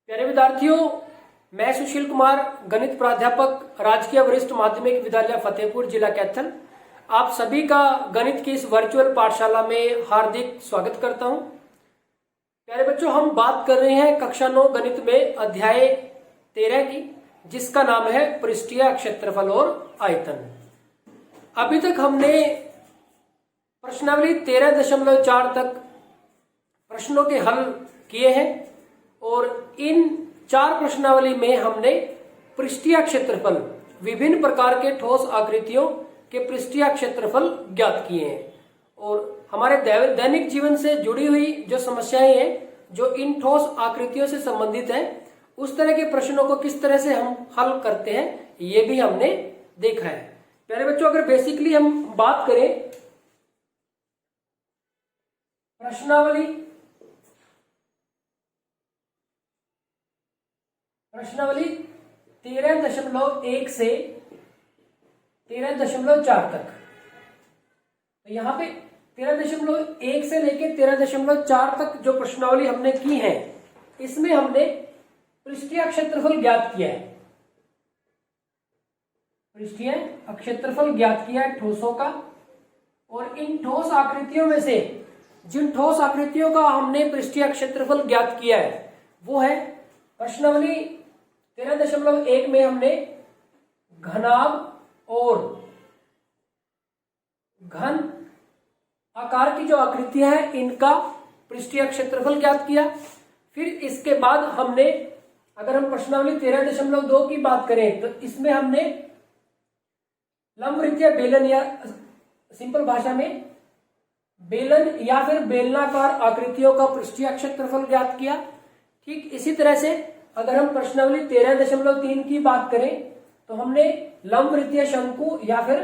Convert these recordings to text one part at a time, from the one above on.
प्यारे विद्यार्थियों, मैं सुशील कुमार, गणित प्राध्यापक, राजकीय वरिष्ठ माध्यमिक विद्यालय फतेहपुर, जिला कैथल, आप सभी का गणित की इस वर्चुअल पाठशाला में हार्दिक स्वागत करता हूं। प्यारे बच्चों, हम बात कर रहे हैं कक्षा 9 गणित में अध्याय 13 की, जिसका नाम है पृष्ठीय क्षेत्रफल और आयतन। अभी तक हमने प्रश्नावली 13.4 तक प्रश्नों के हल किए हैं और इन 4 प्रश्नावली में हमने पृष्ठीय क्षेत्रफल, विभिन्न प्रकार के ठोस आकृतियों के पृष्ठीय क्षेत्रफल ज्ञात किए हैं और हमारे दैनिक जीवन से जुड़ी हुई जो समस्याएं हैं जो इन ठोस आकृतियों से संबंधित हैं, उस तरह के प्रश्नों को किस तरह से हम हल करते हैं ये भी हमने देखा है। प्यारे बच्चों, अगर बेसिकली हम बात करें प्रश्नावली 13.1 से 13.4 तक, तो यहाँ पे 13.1 से लेकर 13.4 तक जो प्रश्नावली हमने की है, इसमें हमने पृष्ठीय क्षेत्रफल ज्ञात किया है। पृष्ठीय क्षेत्रफल ज्ञात किया है ठोसों का, और इन ठोस आकृतियों में से जिन ठोस आकृतियों का हमने पृष्ठीय क्षेत्रफल ज्ञात किया है वो है प्रश्नावली 13.1 में हमने घनाभ और घन आकार की जो आकृतियां हैं इनका पृष्ठीय क्षेत्रफल ज्ञात किया। फिर इसके बाद हमने, अगर हम प्रश्नावली 13.2 की बात करें तो इसमें हमने लंबवृत्तीय बेलन, या सिंपल भाषा में बेलन या फिर बेलनाकार आकृतियों का पृष्ठीय क्षेत्रफल ज्ञात किया। ठीक इसी तरह से अगर हम प्रश्नावली 13.3 की बात करें तो हमने लंबवृत्तीय शंकु या फिर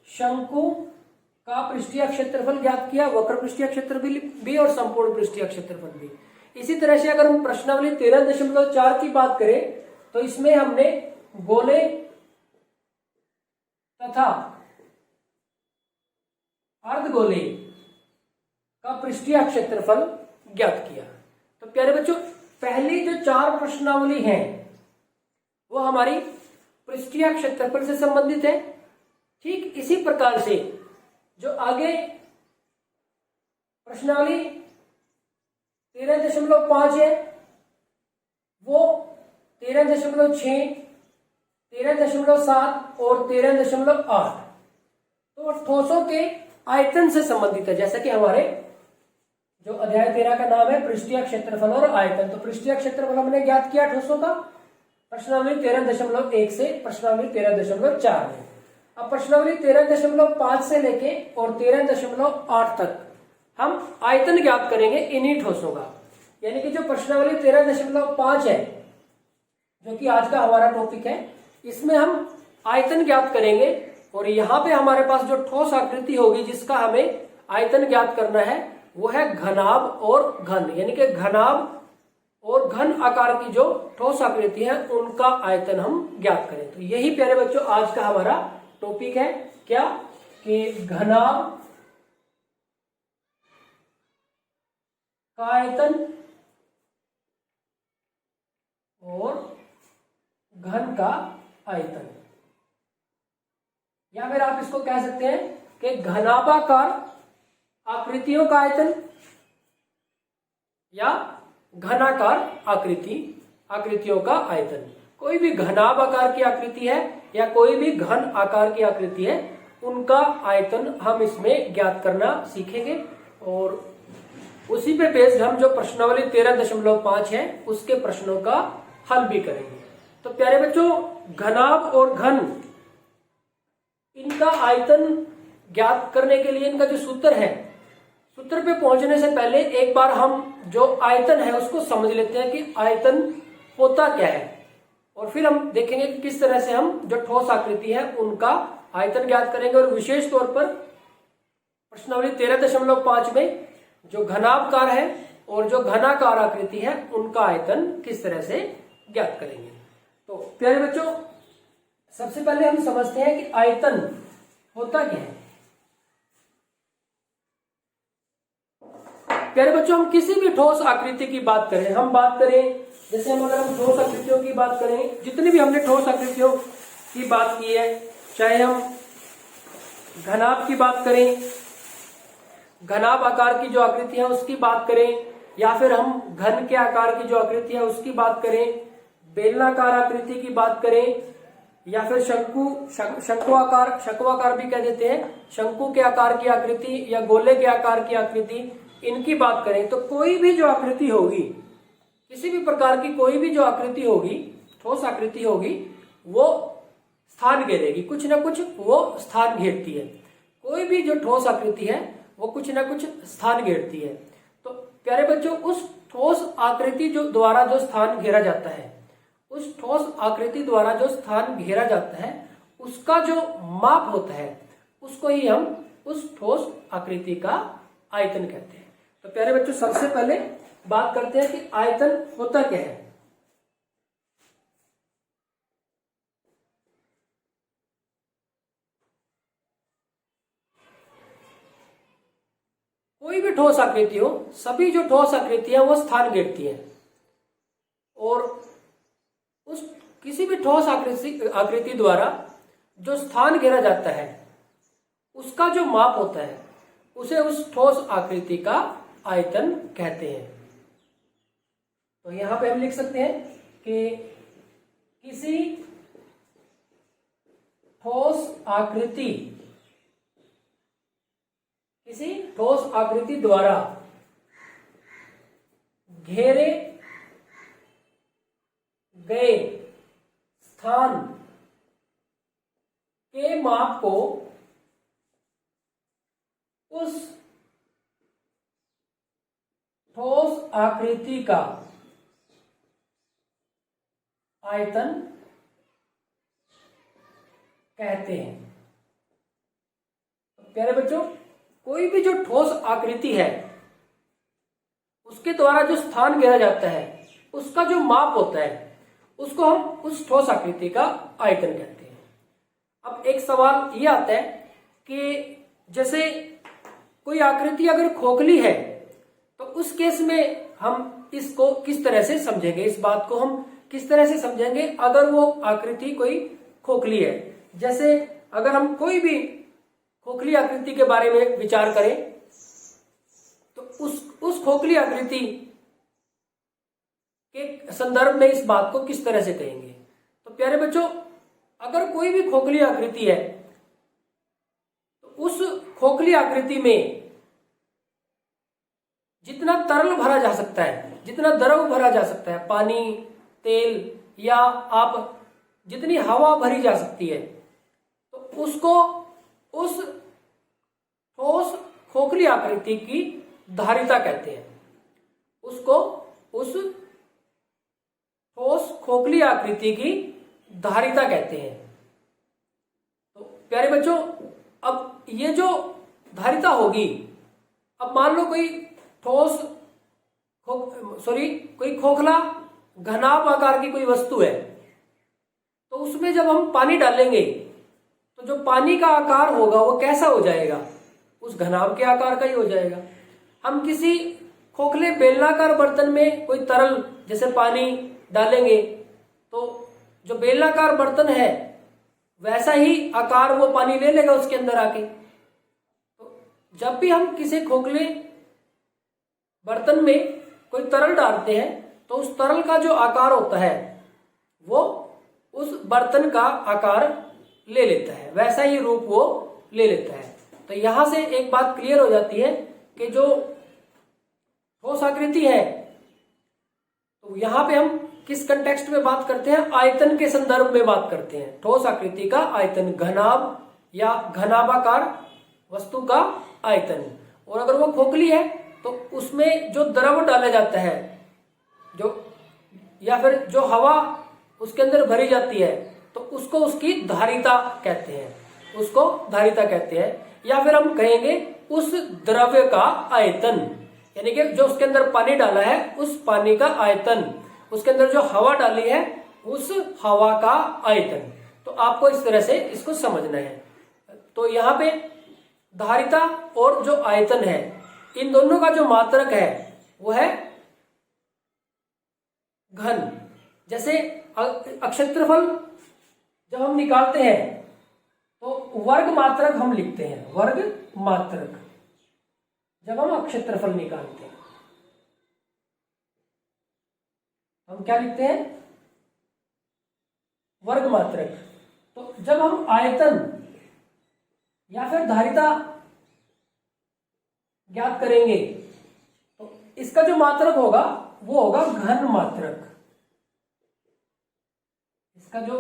शंकु का पृष्ठीय क्षेत्रफल ज्ञात किया, वक्र पृष्ठीय क्षेत्रफल भी और संपूर्ण पृष्ठीय क्षेत्रफल भी। इसी तरह से अगर हम प्रश्नावली 13.4 की बात करें तो इसमें हमने गोले तथा अर्धगोले का पृष्ठीय क्षेत्रफल ज्ञात किया। तो प्यारे बच्चों, पहली जो 4 प्रश्नावली हैं वो हमारी पृष्ठीय क्षेत्रफल से संबंधित है। ठीक इसी प्रकार से जो आगे प्रश्नावली 13.5 है वो 13.6, 13.7 और 13.8 तो ठोसों के आयतन से संबंधित है। जैसा कि हमारे जो अध्याय 13 का नाम है पृष्ठीय क्षेत्रफल और आयतन, तो पृष्ठीय क्षेत्रफल हमने ज्ञात किया ठोसों का प्रश्नावली 13.1 से प्रश्नावली 13.4 में। अब प्रश्नावली 13.5 से लेके और 13.8 तक हम आयतन ज्ञात करेंगे इन्हीं ठोसों का। यानी कि जो प्रश्नावली 13.5 है, जो कि आज का हमारा टॉपिक है, इसमें हम आयतन ज्ञात करेंगे और यहाँ पे हमारे पास जो ठोस आकृति होगी जिसका हमें आयतन ज्ञात करना है वो है घनाभ और घन। यानी कि घनाभ और घन आकार की जो ठोस आकृति है उनका आयतन हम ज्ञात करें। तो यही प्यारे बच्चों आज का हमारा टॉपिक है, क्या कि घनाभ का आयतन और घन का आयतन, या फिर आप इसको कह सकते हैं कि घनाभाकार आकृतियों का आयतन या घनाकार आकृतियों का आयतन। कोई भी घनाभ आकार की आकृति है या कोई भी घन आकार की आकृति है, उनका आयतन हम इसमें ज्ञात करना सीखेंगे और उसी पे बेस्ड हम जो प्रश्नावली 13.5 है उसके प्रश्नों का हल भी करेंगे। तो प्यारे बच्चों, घनाभ और घन, इनका आयतन ज्ञात करने के लिए इनका जो सूत्र है, सूत्र पे पहुंचने से पहले एक बार हम जो आयतन है उसको समझ लेते हैं कि आयतन होता क्या है, और फिर हम देखेंगे कि किस तरह से हम जो ठोस आकृति है उनका आयतन ज्ञात करेंगे। और विशेष तौर पर प्रश्नावली 13.5 में जो घनाभकार है और जो घनाकार आकृति है उनका आयतन किस तरह से ज्ञात करेंगे। तो प्यारे बच्चों, सबसे पहले हम समझते हैं कि आयतन होता क्या है। प्यारे बच्चों, हम किसी भी ठोस आकृति की बात करें, हम बात करें जैसे अगर हम ठोस आकृतियों की बात करें, जितनी भी हमने ठोस आकृतियों की बात की है, चाहे हम घनाभ की बात करें, घनाभ आकार की जो आकृति है उसकी बात करें, या फिर हम घन के आकार की जो आकृति है उसकी बात करें, बेलनाकार आकृति की बात करें, या फिर शंकुआकार भी कह देते हैं, शंकु के आकार की आकृति या गोले के आकार की आकृति, इनकी बात करें तो कोई भी जो आकृति होगी, किसी भी प्रकार की कोई भी जो आकृति होगी, ठोस आकृति होगी, वो स्थान घेरेगी, कुछ ना कुछ वो स्थान घेरती है। कोई भी जो ठोस आकृति है वो कुछ ना कुछ स्थान घेरती है। तो प्यारे बच्चों, उस ठोस आकृति जो द्वारा जो स्थान घेरा जाता है, उस ठोस आकृति द्वारा जो स्थान घेरा जाता है, उसका जो माप होता है उसको ही हम उस ठोस आकृति का आयतन कहते हैं। तो प्यारे बच्चों, सबसे पहले बात करते हैं कि आयतन होता क्या है। कोई भी ठोस आकृति हो, सभी जो ठोस आकृति है वो स्थान घेरती है, और उस किसी भी ठोस आकृति द्वारा जो स्थान घेरा जाता है उसका जो माप होता है उसे उस ठोस आकृति का आयतन कहते हैं। तो यहां पे हम लिख सकते हैं कि किसी ठोस आकृति द्वारा घेरे गए स्थान के माप को उस ठोस आकृति का आयतन कहते हैं। तो प्यारे बच्चों, कोई भी जो ठोस आकृति है उसके द्वारा जो स्थान घेरा जाता है उसका जो माप होता है उसको हम उस ठोस आकृति का आयतन कहते हैं। अब एक सवाल ये आता है कि जैसे कोई आकृति अगर खोखली है तो उस केस में हम इसको किस तरह से समझेंगे, इस बात को हम किस तरह से समझेंगे अगर वो आकृति कोई खोखली है। जैसे अगर हम कोई भी खोखली आकृति के बारे में विचार करें तो उस खोखली आकृति के संदर्भ में इस बात को किस तरह से कहेंगे। तो प्यारे बच्चों, अगर कोई भी खोखली आकृति है तो उस खोखली आकृति में जितना तरल भरा जा सकता है, जितना द्रव भरा जा सकता है, पानी, तेल या आप जितनी हवा भरी जा सकती है, तो उसको उस ठोस खोखली आकृति की धारिता कहते हैं। उसको उस ठोस खोखली आकृति की धारिता कहते हैं। तो प्यारे बच्चों, अब ये जो धारिता होगी, अब मान लो कोई खोखला घनाभ आकार की कोई वस्तु है, तो उसमें जब हम पानी डालेंगे तो जो पानी का आकार होगा वो कैसा हो जाएगा, उस घनाभ के आकार का ही हो जाएगा। हम किसी खोखले बेलनाकार बर्तन में कोई तरल जैसे पानी डालेंगे तो जो बेलनाकार बर्तन है वैसा ही आकार वो पानी ले लेगा उसके अंदर आके। तो जब भी हम किसी खोखले बर्तन में कोई तरल डालते हैं तो उस तरल का जो आकार होता है वो उस बर्तन का आकार ले लेता है, वैसा ही रूप वो ले लेता है। तो यहां से एक बात क्लियर हो जाती है कि जो ठोस आकृति है, तो यहां पे हम किस कंटेक्स्ट में बात करते हैं, आयतन के संदर्भ में बात करते हैं। ठोस आकृति का आयतन, घनाभ या घनाभाकार वस्तु का आयतन। और अगर वो खोखली है तो उसमें जो द्रव डाला जाता है, या फिर जो हवा उसके अंदर भरी जाती है, तो उसको उसकी धारिता कहते हैं, उसको धारिता कहते हैं। या फिर हम कहेंगे उस द्रव्य का आयतन, यानी कि जो उसके अंदर पानी डाला है उस पानी का आयतन, उसके अंदर जो हवा डाली है उस हवा का आयतन। तो आपको इस तरह से इसको समझना है। तो यहाँ पे धारिता और जो आयतन है, इन दोनों का जो मात्रक है वो है घन। जैसे अक्षेत्रफल जब हम निकालते हैं तो वर्ग मात्रक हम लिखते हैं, वर्ग मात्रक जब हम अक्षेत्रफल निकालते हैं हम क्या लिखते हैं, वर्ग मात्रक। तो जब हम आयतन या फिर धारिता ज्ञात करेंगे तो इसका जो मात्रक होगा वो होगा घन मात्रक। इसका जो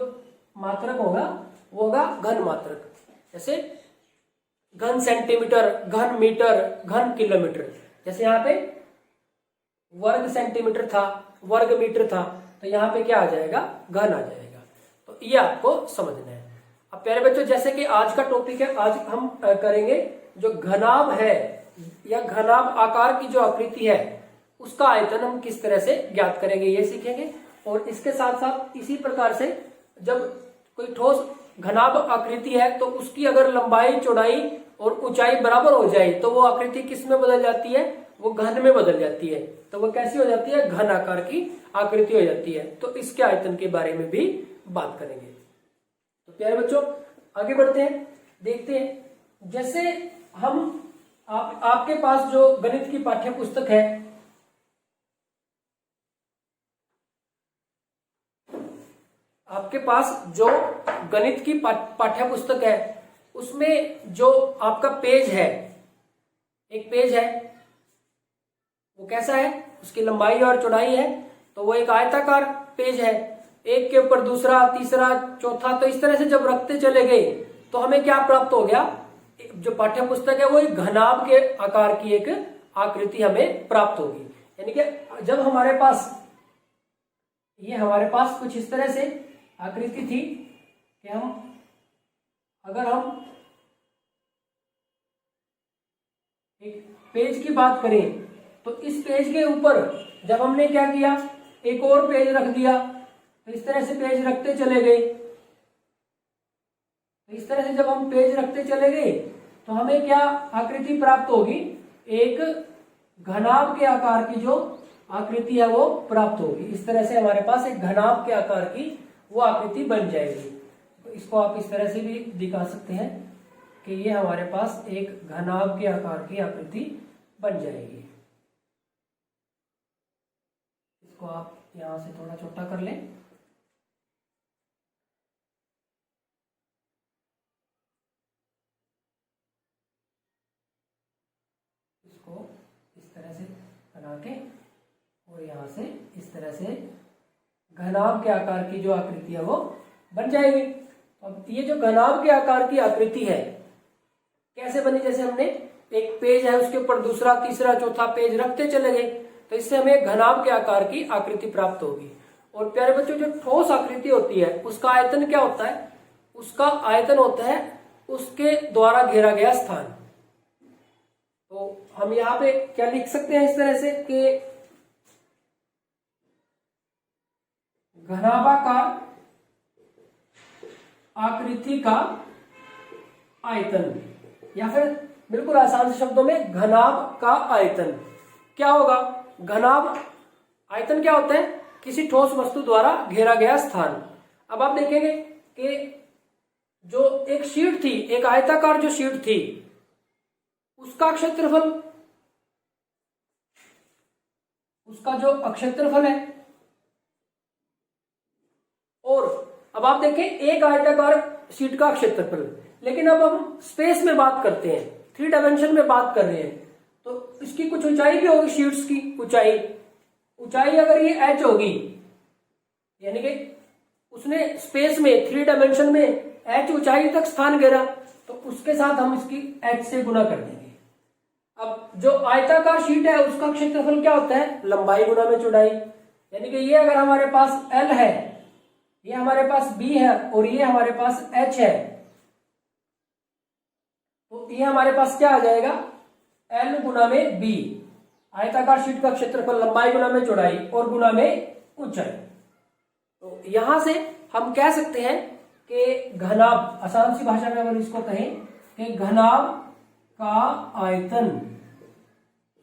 मात्रक होगा वो होगा घन मात्रक। जैसे घन सेंटीमीटर, घन मीटर, घन किलोमीटर। जैसे यहाँ पे वर्ग सेंटीमीटर था, वर्ग मीटर था, तो यहाँ पे क्या आ जाएगा, घन आ जाएगा। तो ये आपको समझना है। अब प्यारे बच्चों, जैसे कि आज का टॉपिक है, आज हम करेंगे जो घनाभ है या घनाभ आकार की जो आकृति है उसका आयतन हम किस तरह से ज्ञात करेंगे ये सीखेंगे। और इसके साथ साथ इसी प्रकार से जब कोई ठोस घनाभ आकृति है तो उसकी अगर लंबाई, चौड़ाई और ऊंचाई बराबर हो जाए तो वो आकृति किस में बदल जाती है, वो घन में बदल जाती है। तो वो कैसी हो जाती है, घन आकार की आकृति हो जाती है। तो इसके आयतन के बारे में भी बात करेंगे। तो प्यारे बच्चों आगे बढ़ते हैं, देखते हैं। जैसे हम आपके पास जो गणित की पाठ्य पुस्तक है, आपके पास जो गणित की पाठ्य पुस्तक है उसमें जो आपका पेज है, एक पेज है, वो कैसा है, उसकी लंबाई और चौड़ाई है, तो वो एक आयताकार पेज है। एक के ऊपर दूसरा, तीसरा, चौथा, तो इस तरह से जब रखते चले गए तो हमें क्या प्राप्त हो गया, जो पाठ्य पुस्तक है वो एक घनाभ के आकार की एक आकृति हमें प्राप्त होगी। यानी कि जब हमारे पास कुछ इस तरह से आकृति थी कि अगर हम एक पेज की बात करें तो इस पेज के ऊपर जब हमने क्या किया, एक और पेज रख दिया, तो इस तरह से पेज रखते चले गए। तो इस तरह से जब हम पेज रखते चले गए तो हमें क्या आकृति प्राप्त होगी, एक घनाभ के आकार की जो आकृति है वो प्राप्त होगी। इस तरह से हमारे पास एक घनाभ के आकार की वो आकृति बन जाएगी। तो इसको आप इस तरह से भी दिखा सकते हैं कि ये हमारे पास एक घनाभ के आकार की आकृति बन जाएगी। इसको आप यहां से थोड़ा छोटा कर लें। इसको इस तरह से बना के और यहां से इस तरह से घनाभ के आकार की जो आकृति है वो बन जाएगी। अब ये जो घनाभ के आकार की आकृति है कैसे बनी, जैसे हमने एक पेज है उसके ऊपर दूसरा, तीसरा, चौथा पेज रखते चले गए तो इससे हमें घनाभ के आकार की आकृति प्राप्त होगी। और प्यारे बच्चों, जो ठोस आकृति होती है उसका आयतन क्या होता है, उसका आयतन होता है उसके द्वारा घेरा गया स्थान। तो हम यहाँ पे क्या लिख सकते हैं इस तरह से कि घनाभाकार आकृति का आयतन, या फिर बिल्कुल आसान से शब्दों में घनाभ का आयतन क्या होगा। घनाभ आयतन क्या होता है, किसी ठोस वस्तु द्वारा घेरा गया स्थान। अब आप देखेंगे कि जो एक शीट थी, एक आयताकार जो शीट थी, उसका क्षेत्रफल, उसका जो क्षेत्रफल है, और अब आप देखें एक आयताकार शीट का क्षेत्रफल। लेकिन अब हम स्पेस में बात करते हैं, 3 डायमेंशन में बात कर रहे हैं, तो इसकी कुछ ऊंचाई भी होगी, शीट्स की ऊंचाई अगर ये h होगी, यानी कि उसने स्पेस में 3 डायमेंशन में h ऊंचाई तक स्थान घेरा, तो उसके साथ हम इसकी h से गुना कर देंगे। अब जो आयताकार शीट है उसका क्षेत्रफल क्या होता है, लंबाई गुना में चौड़ाई। यानी कि ये अगर हमारे पास L है, ये हमारे पास B है और ये हमारे पास H है, तो ये हमारे पास क्या आ जाएगा, L गुना में B। आयताकार शीट का क्षेत्रफल लंबाई गुना में चौड़ाई और गुना में ऊंचाई। तो यहां से हम कह सकते हैं कि घनाभ, आसान सी भाषा में अगर इसको कहें कि घनाभ का आयतन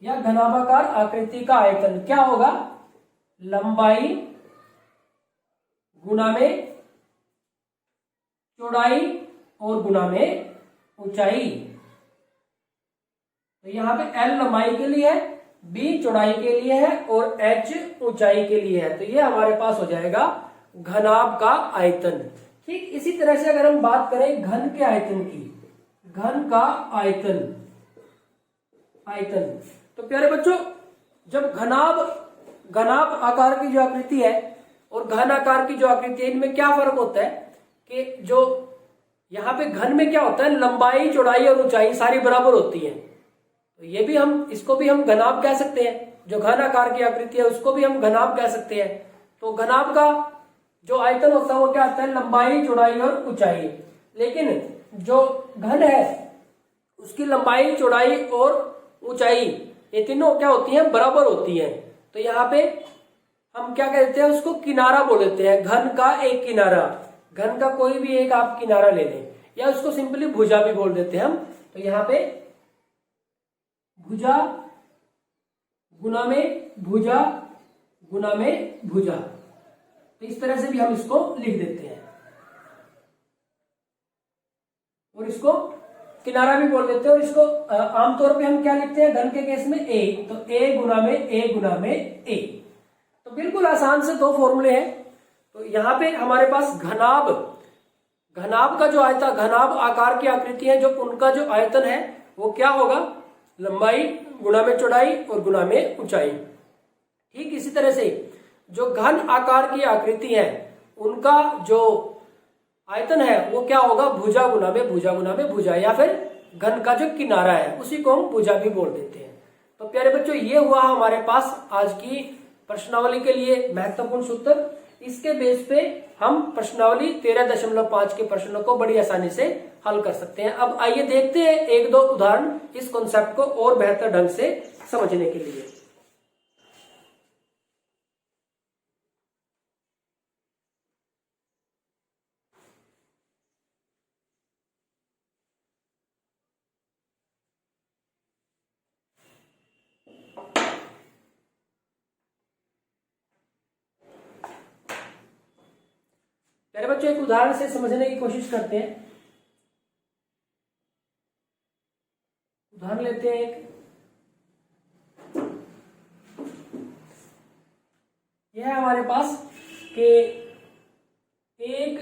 या घनाभाकार आकृति का आयतन क्या होगा, लंबाई गुना में चौड़ाई और गुना में ऊंचाई। तो यहाँ पे L लंबाई के लिए है, B चौड़ाई के लिए है और H ऊंचाई के लिए है। तो ये हमारे पास हो जाएगा घनाभ का आयतन। ठीक इसी तरह से अगर हम बात करें घन के आयतन की, घन का आयतन, आयतन तो प्यारे बच्चों जब घनाभ आकार की जो आकृति है और घन आकार की जो आकृति है, इनमें क्या फर्क होता है कि जो यहाँ पे घन में क्या होता है, लंबाई चौड़ाई और ऊंचाई सारी बराबर होती है। तो ये भी इसको भी हम घनाभ कह सकते हैं। जो घन आकार की आकृति है उसको भी हम घनाभ कह सकते हैं। तो घनाभ का जो आयतन होता है वो क्या होता है, लंबाई चौड़ाई और ऊंचाई। लेकिन जो घन है उसकी लंबाई चौड़ाई और ऊंचाई ये तीनों क्या होती हैं, बराबर होती हैं। तो यहाँ पे हम क्या कहते हैं, उसको किनारा बोल देते हैं। घन का एक किनारा, घन का कोई भी एक आप किनारा ले लें, या उसको सिंपली भुजा भी बोल देते हैं हम। तो यहाँ पे भुजा गुना में भुजा गुना में भुजा, तो इस तरह से भी हम इसको लिख देते हैं। और इसको किनारा भी बोल देते हैं। और इसको आमतौर पे हम क्या लिखते हैं घन के केस में, ए। तो ए गुना में ए। तो बिल्कुल आसान से दो फॉर्मूले हैं। तो यहाँ पे हमारे पास घनाभ का जो आयतन, घनाभ आकार की आकृति है, जो उनका जो आयतन है वो क्या होगा, लंबाई गुना में चौड़ाई और गुना में ऊंचाई। ठीक इसी तरह से जो घन आकार की आकृति है उनका जो आयतन है वो क्या होगा, भुजा गुना में भुजा, या फिर घन का जो किनारा है उसी को हम भुजा भी बोल देते हैं। तो प्यारे बच्चों ये हुआ हमारे पास आज की प्रश्नावली के लिए महत्वपूर्ण सूत्र। इसके बेस पे हम प्रश्नावली 13.5 के प्रश्नों को बड़ी आसानी से हल कर सकते हैं। अब आइए देखते हैं एक दो उदाहरण इस कॉन्सेप्ट को और बेहतर ढंग से समझने के लिए। प्यारे बच्चों एक उदाहरण से समझने की कोशिश करते हैं। उदाहरण लेते हैं एक, यह है हमारे पास कि एक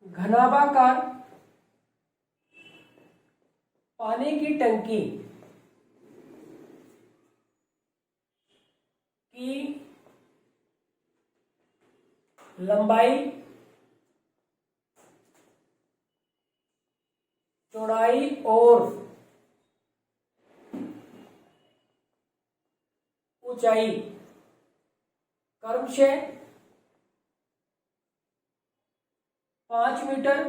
घनाभाकार पानी की टंकी की लंबाई चौड़ाई और ऊंचाई क्रमशः 5 मीटर,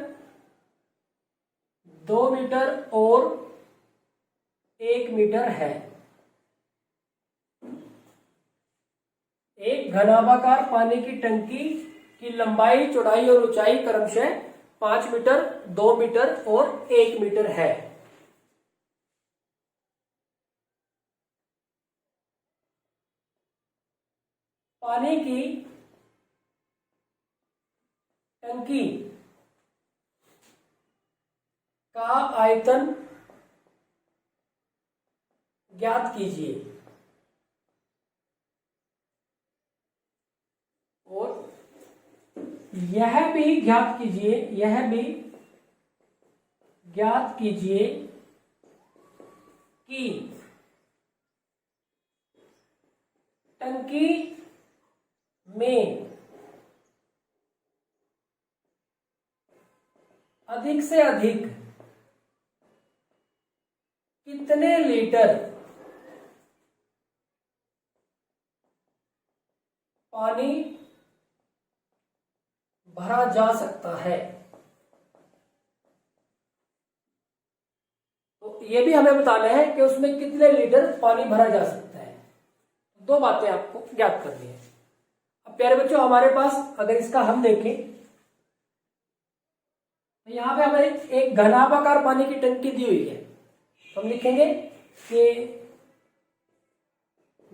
2 मीटर और 1 मीटर है। एक घनाभाकार पानी की टंकी की लंबाई चौड़ाई और ऊंचाई क्रमशः 5 मीटर, 2 मीटर और 1 मीटर है। पानी की टंकी का आयतन ज्ञात कीजिए। और यह भी ज्ञात कीजिए कि टंकी में अधिक से अधिक कितने लीटर पानी भरा जा सकता है। तो ये भी हमें बताना है कि उसमें कितने लीटर पानी भरा जा सकता है। दो बातें आपको ज्ञात करनी है। अब प्यारे बच्चों हमारे पास अगर इसका हम देखें तो यहां पे हमें एक घनाभाकार पानी की टंकी दी हुई है। तो हम लिखेंगे कि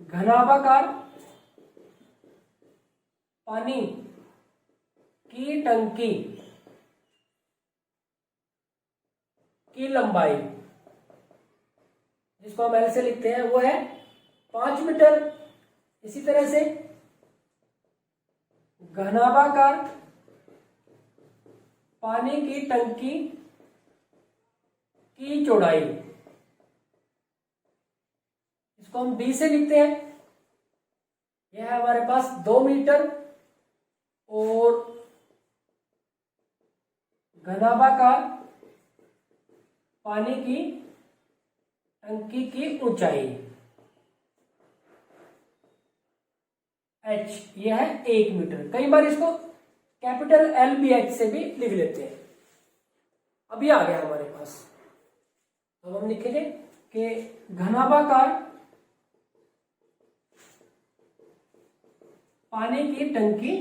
घनाभाकार पानी की टंकी की लंबाई, जिसको हम एल से लिखते हैं, वो है 5 मीटर। इसी तरह से घनाभाकार पानी की टंकी की चौड़ाई, इसको हम बी से लिखते हैं। यह है हमारे पास 2 मीटर। और घनाभाकार पानी की टंकी की ऊंचाई h, यह है 1 मीटर। कई बार इसको कैपिटल LBH से भी लिख लेते हैं। अभी आ गया हमारे पास, अब हम लिखेंगे कि घनाभाकार पानी की टंकी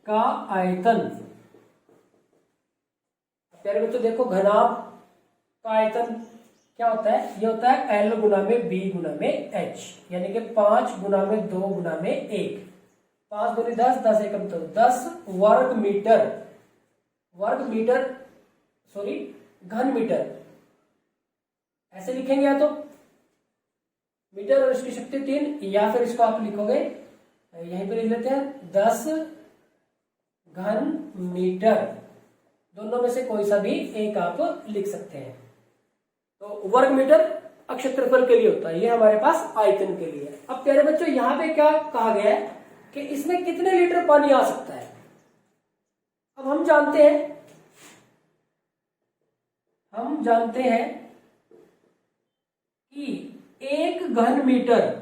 का आयतन। प्यारे बच्चों देखो, घनाभ का आयतन क्या होता है? ये होता है L गुना में B गुना में H, यानी कि 5 गुना में 2 गुना में 1। 5 दूनी 10, 10 एकम तो 10 वर्ग मीटर, सॉरी घन मीटर ऐसे लिखेंगे, या तो मीटर और इसकी शक्ति 3, या फिर इसको आप लिखोगे, यहीं पे लिख लेते हैं 10 घन मीटर। दोनों में से कोई सा भी एक आप लिख सकते हैं। तो वर्ग मीटर क्षेत्रफल के लिए होता है, ये हमारे पास आयतन के लिए। अब प्यारे बच्चों यहाँ पे क्या कहा गया है कि इसमें कितने लीटर पानी आ सकता है। अब हम जानते हैं कि एक घन मीटर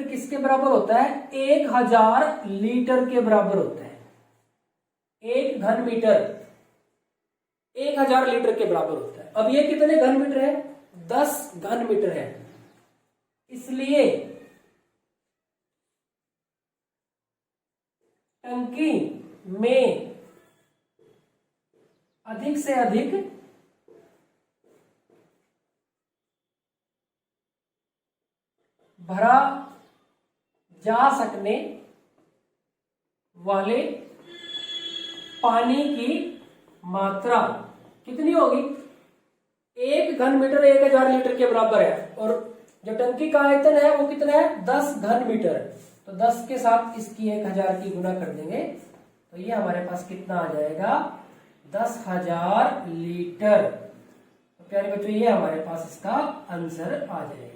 किसके बराबर होता है? 1000 लीटर के बराबर होता है। एक घन मीटर 1000 लीटर के बराबर होता है। अब ये कितने घन मीटर है? 10 घन मीटर है। इसलिए टंकी में अधिक से अधिक भरा जा सकने वाले पानी की मात्रा कितनी होगी? एक घन मीटर 1000 लीटर के बराबर है, और जो टंकी का आयतन है वो कितना है? 10 घन मीटर। तो 10 के साथ इसकी 1000 की गुना कर देंगे, तो ये हमारे पास कितना आ जाएगा? 10,000 लीटर। तो प्यारे बच्चों ये हमारे पास इसका आंसर आ जाएगा।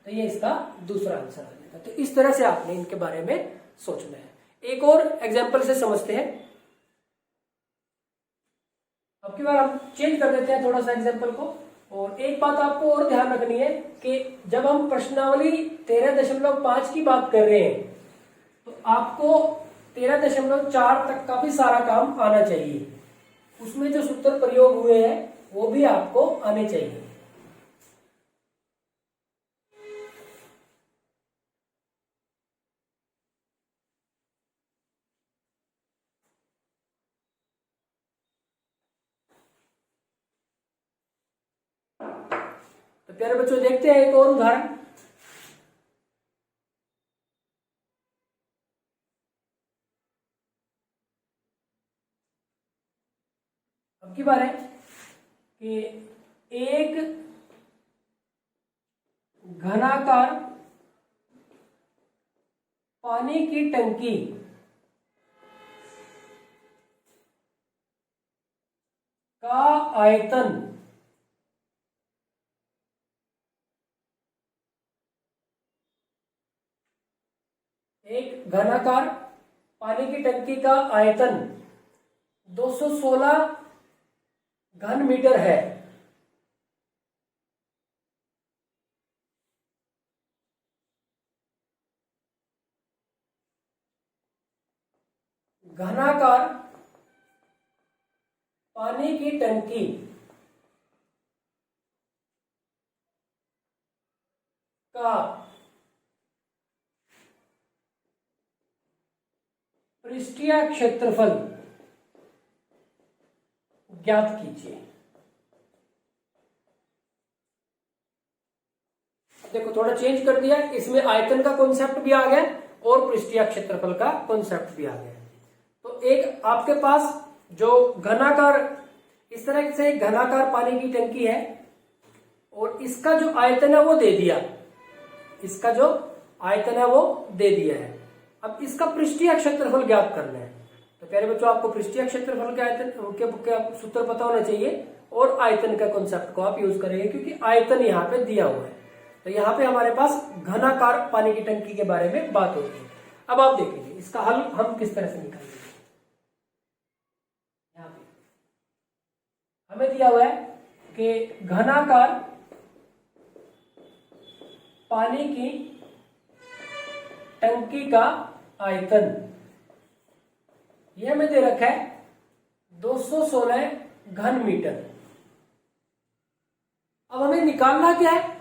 तो ये इसका दूसरा आंसर आ जाएगा। तो इस तरह से आपने इनके बारे में सोचना है। एक और एग्जाम्पल से समझते हैं। अब की बार हम चेंज कर देते हैं थोड़ा सा एग्जाम्पल को। और एक बात आपको और ध्यान रखनी है कि जब हम प्रश्नावली 13.5 की बात कर रहे हैं, तो आपको 13.4 तक का भी सारा काम आना चाहिए। उसमें जो सूत्र प्रयोग हुए हैं वो भी आपको आने चाहिए। तो प्यारे बच्चों देखते हैं एक और उदाहरण। अब की बार है कि एक घनाकार पानी की टंकी का आयतन एक घनाकार पानी की टंकी का आयतन 216 घन मीटर है। घनाकार पानी की टंकी का पृष्ठीय क्षेत्रफल ज्ञात कीजिए। देखो थोड़ा चेंज कर दिया, इसमें आयतन का कॉन्सेप्ट भी आ गया और पृष्ठीय क्षेत्रफल का कॉन्सेप्ट भी आ गया। तो एक आपके पास जो घनाकार, इस तरह से एक घनाकार पानी की टंकी है और इसका जो आयतन है वो दे दिया, इसका जो आयतन है वो दे दिया है। अब इसका पृष्ठीय क्षेत्रफल ज्ञात करना है। तो प्यारे बच्चों, आपको पृष्ठीय क्षेत्रफल के आयतन के सूत्र पता होना चाहिए और आयतन का कॉन्सेप्ट को आप यूज करेंगे, क्योंकि आयतन यहाँ पे दिया हुआ है। तो यहाँ पे हमारे पास घनाकार पानी की टंकी के बारे में बात हो रही है। अब आप देखेंगे इसका हल हम किस तरह से निकालेंगे। यहाँ पे हमें दिया हुआ है कि घनाकार पानी की टंकी का आयतन, यह हमें दे रखा है 216 घन मीटर। अब हमें निकालना क्या है,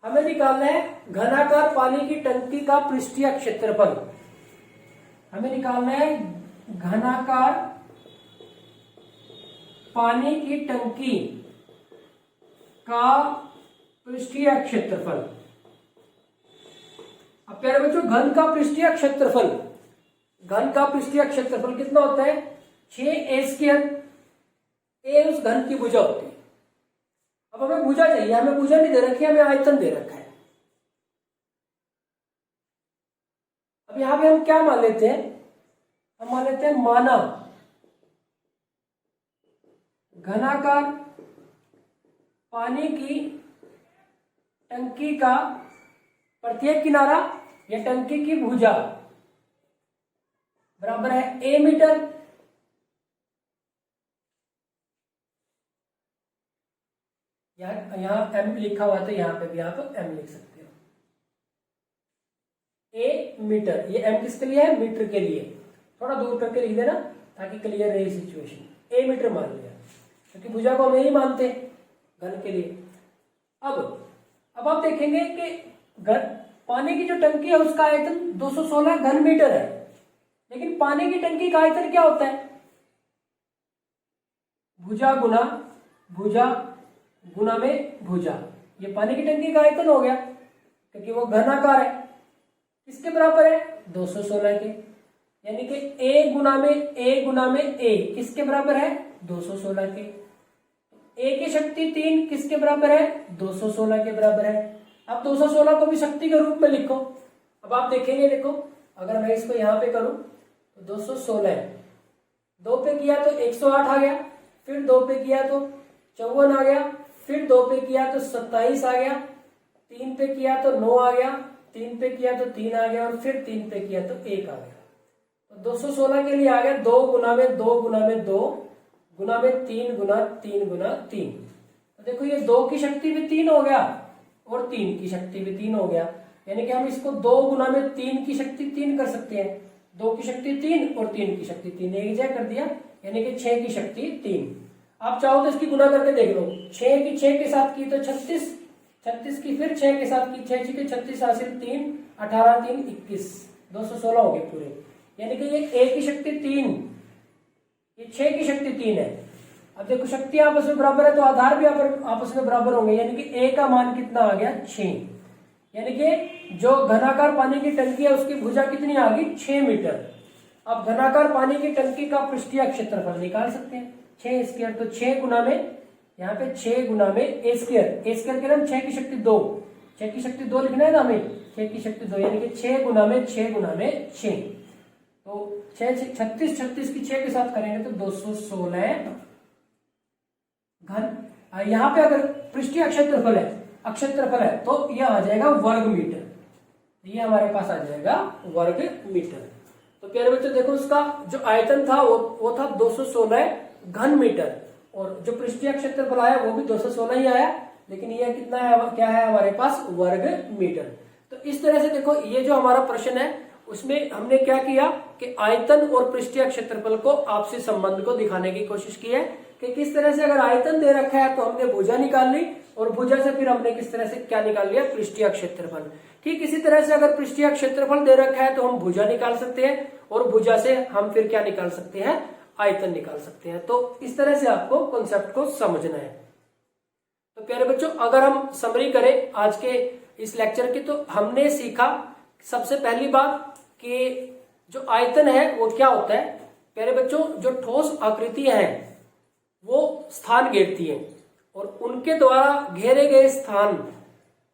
हमें निकालना है घनाकार पानी की टंकी का पृष्ठीय क्षेत्रफल। हमें निकालना है घनाकार पानी की टंकी का पृष्ठीय क्षेत्रफल। अब प्यारे बच्चों, घन का पृष्ठीय क्षेत्रफल, घन का पृष्ठीय क्षेत्रफल कितना होता है 6a²। ए उस घन की भुजा होती है। अब हमें भुजा चाहिए, हमें भुजा नहीं दे रखी, हमें आयतन दे रखा है। अब यहां पे हम क्या मान लेते हैं, हम मान लेते हैं माना घनाकार पानी की टंकी का प्रत्येक किनारा या टंकी की भुजा बराबर है a मीटर। यहां m लिखा हुआ है तो यहां पे भी आप m लिख सकते हो। a मीटर, ये m किसके लिए है, मीटर के लिए। थोड़ा दूर करके लिख देना ताकि क्लियर रहे सिचुएशन। a मीटर मान लिया क्योंकि भुजा को हम यही मानते हैं घन के लिए। अब आप देखेंगे कि पानी की जो टंकी है उसका आयतन 216 घन मीटर है, लेकिन पानी की टंकी का आयतन क्या होता है, भुजा गुना भुजा गुना में भुजा। ये पानी की टंकी का आयतन हो गया क्योंकि वो घनाकार है। किसके बराबर है, 216 के। यानी कि a गुना में a किसके बराबर है, 216 के। a की शक्ति 3 किसके बराबर है, 216 के बराबर है। अब 216 को भी शक्ति के रूप में लिखो। अब आप देखेंगे, देखो अगर मैं इसको यहां पे करूं तो 216 2 पे किया तो 108 आ गया, फिर 2 पे किया तो 54 आ गया, फिर 2 पे किया तो 27 आ गया, 3 पे किया तो 9 आ गया, 3 पे किया तो 3 आ गया और फिर 3 पे किया तो 1 आ गया। तो 216 के लिए आ गया 2 गुना में 2 गुना में 2 गुना में 3 गुना 3 गुना 3। तो देखो ये 2 की शक्ति भी 3 हो गया और 3 की शक्ति भी 3 हो गया। यानी कि हम इसको 2 गुना में 3 की शक्ति 3 कर सकते हैं। 2 की शक्ति 3 और 3 की शक्ति 3 एक जगह कर दिया, यानी कि 6 की शक्ति 3। आप चाहो तो इसकी गुना करके देख लो। 6 की 6 के साथ की तो 36, 36 की फिर 6 के साथ की 6 के 36 हासिल 3, 18 3 21, 216 हो गए पूरे। यानी कि ये a की शक्ति 3, ये 6 की शक्ति 3 है। अब देखो शक्ति आपस में बराबर है तो आधार भी आपस में बराबर होंगे, यानी कि a का मान कितना आ गया 6। यानी कि जो घनाकार पानी की टंकी है उसकी भुजा कितनी आ गई 6 मीटर। अब घनाकार पानी की टंकी का पृष्ठीय क्षेत्रफल निकाल सकते हैं 6² तो 6 गुना में, यहाँ पे 6 गुना में a² के नाम 6 की शक्ति 2, 6 की शक्ति 2 लिखना है ना हमें, 6 की शक्ति 2 यानी कि 6 गुना में 6 गुना में 6। तो 6 36 36 की 6 के साथ करेंगे तो 216 घन। यहाँ पे अगर पृष्ठीय क्षेत्रफल है तो यह आ जाएगा वर्ग मीटर, ये हमारे पास आ जाएगा वर्ग मीटर। तो प्यारे बच्चों देखो उसका जो आयतन था वो था 216 घन मीटर और जो पृष्ठीय क्षेत्रफल आया वो भी 216 ही आया, लेकिन यह कितना है, क्या है हमारे पास वर्ग मीटर। तो इस तरह से देखो ये जो हमारा प्रश्न है उसमें हमने क्या किया कि आयतन और पृष्ठीय क्षेत्रफल को आपसी संबंध को दिखाने की कोशिश की है कि किस तरह से अगर आयतन दे रखा है तो हमने भुजा निकाल ली और भुजा से फिर हमने किस तरह से क्या निकाल लिया, पृष्ठीय क्षेत्रफल। ठीक इसी तरह से अगर पृष्ठीय क्षेत्रफल दे रखा है तो हम भुजा निकाल सकते हैं और भुजा से हम फिर क्या निकाल सकते हैं, आयतन निकाल सकते हैं। तो इस तरह से आपको कॉन्सेप्ट को समझना है। तो प्यारे बच्चों अगर हम समरी करें आज के इस लेक्चर की। तो हमने सीखा सबसे पहली बात कि जो आयतन है वो क्या होता है। प्यारे बच्चों, जो ठोस आकृतियां हैं वो स्थान घेरती हैं और उनके द्वारा घेरे गए स्थान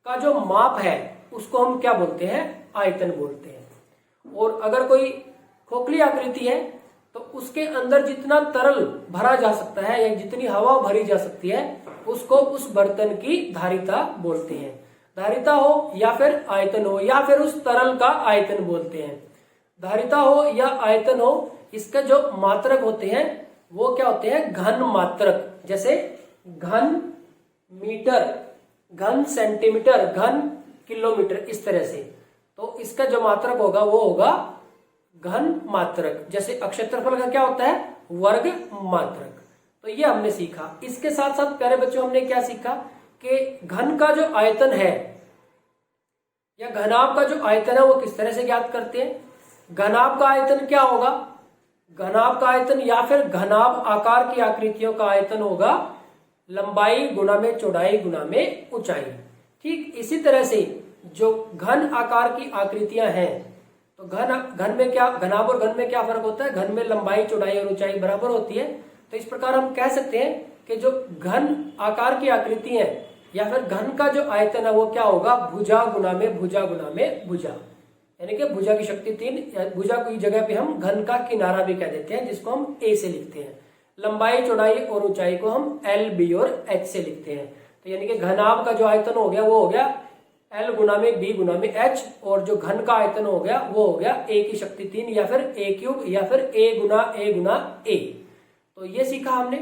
का जो माप है उसको हम क्या बोलते हैं, आयतन बोलते हैं। और अगर कोई खोखली आकृति है तो उसके अंदर जितना तरल भरा जा सकता है या जितनी हवा भरी जा सकती है उसको उस बर्तन की धारिता बोलते हैं। धारिता हो या फिर आयतन हो या फिर उस तरल का आयतन बोलते हैं। धारिता हो या आयतन हो, इसके जो मात्रक होते हैं वो क्या होते हैं, घन मात्रक। जैसे घन मीटर, घन सेंटीमीटर, घन किलोमीटर, इस तरह से। तो इसका जो मात्रक होगा वो होगा घन मात्रक। जैसे क्षेत्रफल का क्या होता है, वर्ग मात्रक। तो ये हमने सीखा। इसके साथ साथ प्यारे बच्चों हमने क्या सीखा कि घन का जो आयतन है या घनाभ का जो आयतन है वो किस तरह से ज्ञात करते हैं। घनाभ का आयतन क्या होगा, घनाभ का आयतन या फिर घनाभ आकार की आकृतियों का आयतन होगा लंबाई गुणा में चौड़ाई गुणा में ऊंचाई। ठीक इसी तरह से जो घन आकार की आकृतियां हैं तो घन में क्या, घनाभ और घन में क्या फर्क होता है, घन में लंबाई चौड़ाई और ऊंचाई बराबर होती है। तो इस प्रकार हम कह सकते हैं कि जो घन आकार की आकृति है या फिर घन का जो आयतन है वो क्या होगा, भुजा गुणा में भुजा गुणा में भुजा, यानी कि भुजा की शक्ति 3। भुजा की जगह पे हम घन का किनारा भी कह देते हैं जिसको हम ए से लिखते हैं। लंबाई चौड़ाई और ऊंचाई को हम एल, बी और एच से लिखते हैं। तो यानी कि घनाभ का जो आयतन हो गया वो हो गया एल गुना में बी गुना में एच, और जो घन का आयतन हो गया वो हो गया ए की शक्ति 3 या फिर ए क्यूब या फिर ए गुना ए। तो ये सीखा हमने।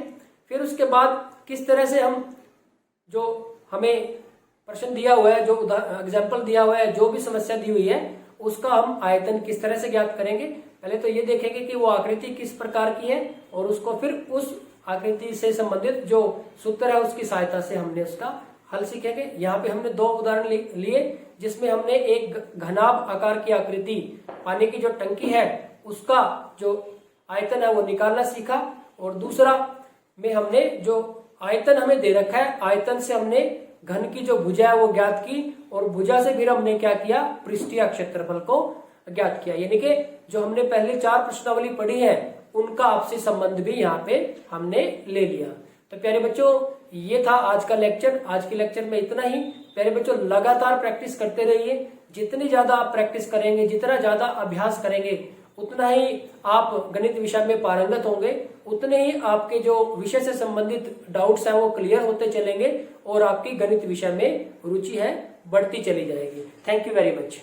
फिर उसके बाद किस तरह से हम, जो हमें प्रश्न दिया हुआ है, जो एग्जाम्पल दिया हुआ है, जो भी समस्या दी हुई है उसका हम आयतन किस तरह से ज्ञात करेंगे। पहले तो ये देखेंगे कि वो आकृति किस प्रकार की है और उसको फिर उस आकृति से संबंधित जो सूत्र है उसकी सहायता से हमने उसका हल सीखेंगे। यहाँ पे हमने 2 उदाहरण लिए जिसमें हमने एक घनाभ आकार की आकृति, पानी की जो टंकी है उसका जो आयतन है वो निकालना सीखा, और दूसरा में हमने जो आयतन हमें दे रखा है, आयतन से हमने घन की जो भुजा है वो ज्ञात की, और भुजा से फिर हमने क्या किया, पृष्ठीय क्षेत्रफल को ज्ञात किया। यानी कि जो हमने पहले 4 प्रश्नावली पढ़ी है उनका आपसी संबंध भी यहाँ पे हमने ले लिया। तो प्यारे बच्चों ये था आज का लेक्चर। आज के लेक्चर में इतना ही। प्यारे बच्चों लगातार प्रैक्टिस करते रहिए। जितनी ज्यादा आप प्रैक्टिस करेंगे, जितना ज्यादा अभ्यास करेंगे, उतना ही आप गणित विषय में पारंगत होंगे, उतने ही आपके जो विषय से संबंधित डाउट्स हैं वो क्लियर होते चलेंगे और आपकी गणित विषय में रुचि है बढ़ती चली जाएगी। Thank you very much.